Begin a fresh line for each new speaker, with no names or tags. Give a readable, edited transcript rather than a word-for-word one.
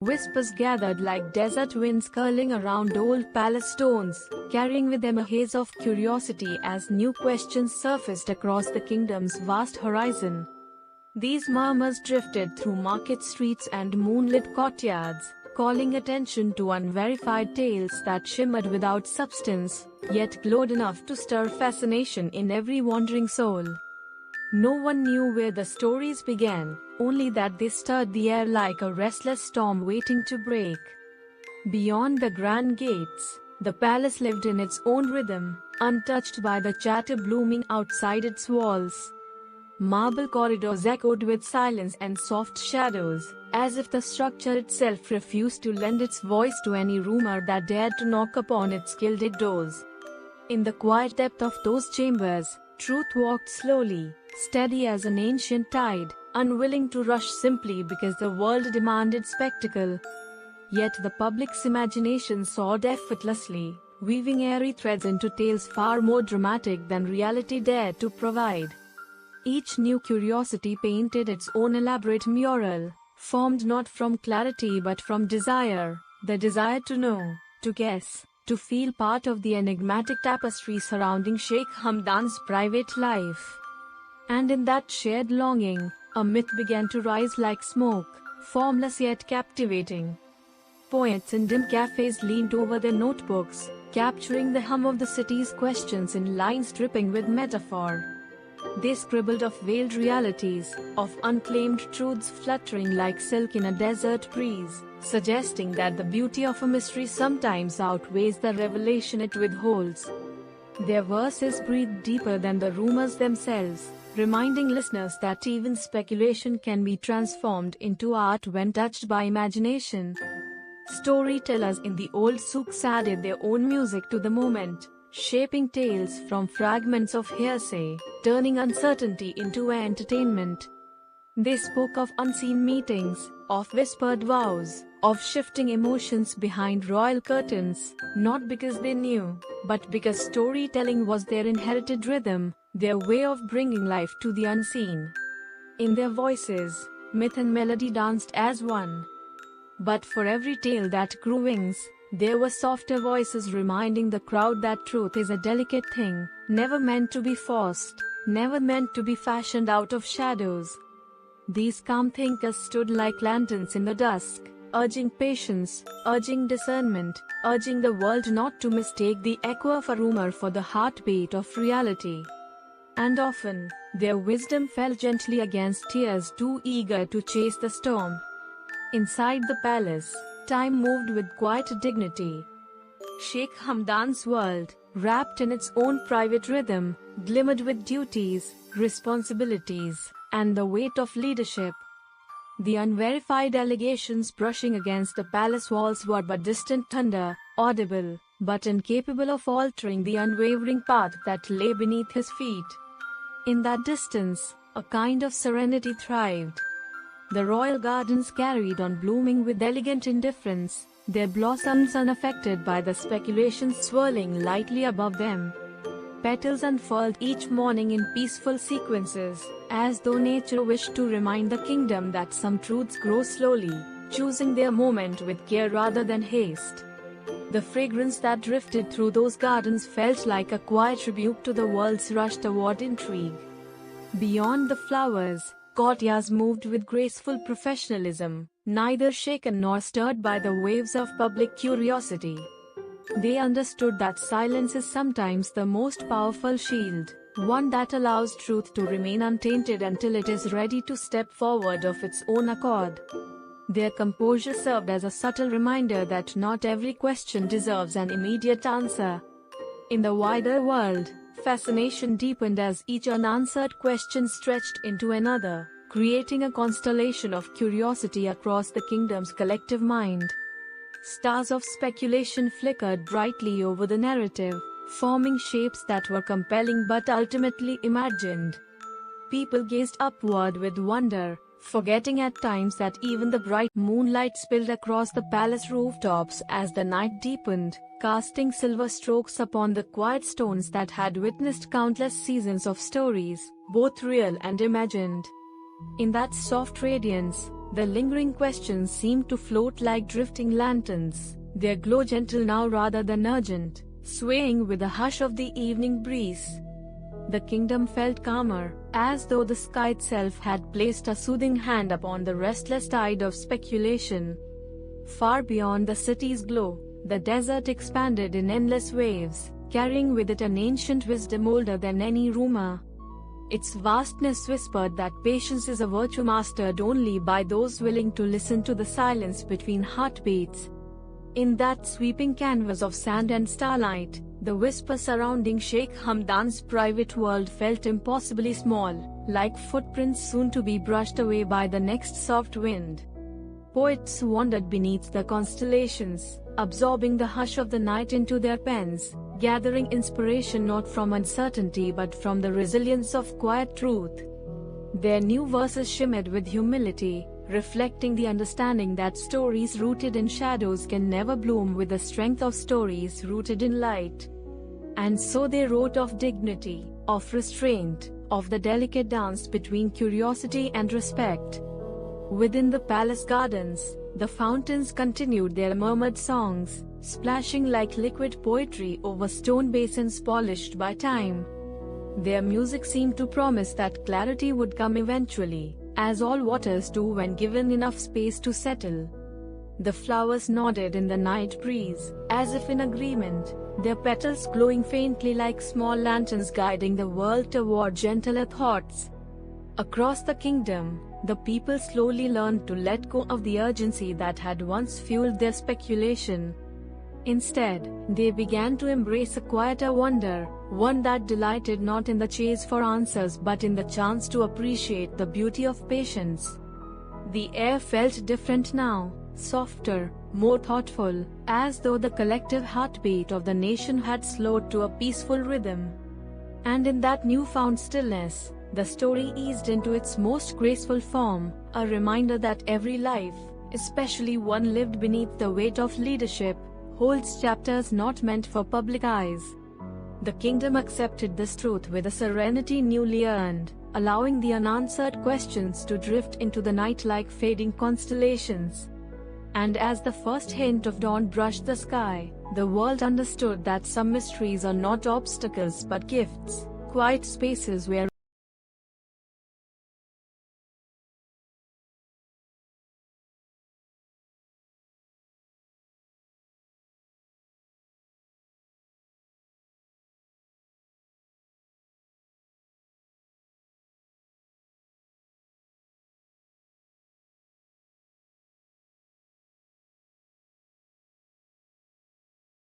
Whispers gathered like desert winds curling around old palace stones, carrying with them a haze of curiosity as new questions surfaced across the kingdom's vast horizon. These murmurs drifted through market streets and moonlit courtyards, calling attention to unverified tales that shimmered without substance, yet glowed enough to stir fascination in every wandering soul. No one knew where the stories began, only that they stirred the air like a restless storm waiting to break. Beyond the grand gates, the palace lived in its own rhythm, untouched by the chatter blooming outside its walls. Marble corridors echoed with silence and soft shadows, as if the structure itself refused to lend its voice to any rumor that dared to knock upon its gilded doors. In the quiet depth of those chambers, truth walked slowly, steady as an ancient tide, unwilling to rush simply because the world demanded spectacle. Yet the public's imagination soared effortlessly, weaving airy threads into tales far more dramatic than reality dared to provide. Each new curiosity painted its own elaborate mural, formed not from clarity but from desire, the desire to know, to guess, to feel part of the enigmatic tapestry surrounding Sheikh Hamdan's private life. And in that shared longing, a myth began to rise like smoke, formless yet captivating. Poets in dim cafes leaned over their notebooks, capturing the hum of the city's questions in lines dripping with metaphor. They scribbled of veiled realities, of unclaimed truths fluttering like silk in a desert breeze, suggesting that the beauty of a mystery sometimes outweighs the revelation it withholds. Their verses breathed deeper than the rumors themselves, reminding listeners that even speculation can be transformed into art when touched by imagination. Storytellers in the old souks added their own music to the moment, shaping tales from fragments of hearsay, turning uncertainty into entertainment. They spoke of unseen meetings, of whispered vows, of shifting emotions behind royal curtains, not because they knew, but because storytelling was their inherited rhythm, their way of bringing life to the unseen. In their voices, myth and melody danced as one. But for every tale that grew wings, there were softer voices reminding the crowd that truth is a delicate thing, never meant to be forced, never meant to be fashioned out of shadows. These calm thinkers stood like lanterns in the dusk, urging patience, urging discernment, urging the world not to mistake the echo of a rumor for the heartbeat of reality. And often, their wisdom fell gently against ears too eager to chase the storm. Inside the palace, time moved with quiet dignity. Sheikh Hamdan's world, wrapped in its own private rhythm, glimmered with duties, responsibilities, and the weight of leadership. The unverified allegations brushing against the palace walls were but distant thunder, audible, but incapable of altering the unwavering path that lay beneath his feet. In that distance, a kind of serenity thrived. The royal gardens carried on blooming with elegant indifference, their blossoms unaffected by the speculations swirling lightly above them. Petals unfurled each morning in peaceful sequences, as though nature wished to remind the kingdom that some truths grow slowly, choosing their moment with care rather than haste. The fragrance that drifted through those gardens felt like a quiet rebuke to the world's rush toward intrigue. Beyond the flowers, courtiers moved with graceful professionalism, neither shaken nor stirred by the waves of public curiosity. They understood that silence is sometimes the most powerful shield, one that allows truth to remain untainted until it is ready to step forward of its own accord. Their composure served as a subtle reminder that not every question deserves an immediate answer. In the wider world, fascination deepened as each unanswered question stretched into another, creating a constellation of curiosity across the kingdom's collective mind. Stars of speculation flickered brightly over the narrative, forming shapes that were compelling but ultimately imagined. People gazed upward with wonder, forgetting at times that even the bright moonlight spilled across the palace rooftops as the night deepened, casting silver strokes upon the quiet stones that had witnessed countless seasons of stories, both real and imagined. In that soft radiance, The lingering questions seemed to float like drifting lanterns, their glow gentle now rather than urgent, swaying with the hush of the evening breeze. The kingdom felt calmer, as though the sky itself had placed a soothing hand upon the restless tide of speculation. Far beyond the city's glow, the desert expanded in endless waves, carrying with it an ancient wisdom older than any rumor. Its vastness whispered that patience is a virtue mastered only by those willing to listen to the silence between heartbeats. In that sweeping canvas of sand and starlight, the whisper surrounding Sheikh Hamdan's private world felt impossibly small, like footprints soon to be brushed away by the next soft wind. Poets wandered beneath the constellations, absorbing the hush of the night into their pens, gathering inspiration not from uncertainty but from the resilience of quiet truth. Their new verses shimmered with humility, reflecting the understanding that stories rooted in shadows can never bloom with the strength of stories rooted in light. And so they wrote of dignity, of restraint, of the delicate dance between curiosity and respect. Within the palace gardens, the fountains continued their murmured songs, splashing like liquid poetry over stone basins polished by time. Their music seemed to promise that clarity would come eventually, as all waters do when given enough space to settle. The flowers nodded in the night breeze, as if in agreement, their petals glowing faintly like small lanterns guiding the world toward gentler thoughts. Across the kingdom, the people slowly learned to let go of the urgency that had once fueled their speculation. Instead, they began to embrace a quieter wonder, one that delighted not in the chase for answers but in the chance to appreciate the beauty of patience. The air felt different now, softer, more thoughtful, as though the collective heartbeat of the nation had slowed to a peaceful rhythm. And in that newfound stillness, the story eased into its most graceful form, a reminder that every life, especially one lived beneath the weight of leadership, holds chapters not meant for public eyes. The kingdom accepted this truth with a serenity newly earned, allowing the unanswered questions to drift into the night like fading constellations. And as the first hint of dawn brushed the sky, the world understood that some mysteries are not obstacles but gifts, quiet spaces where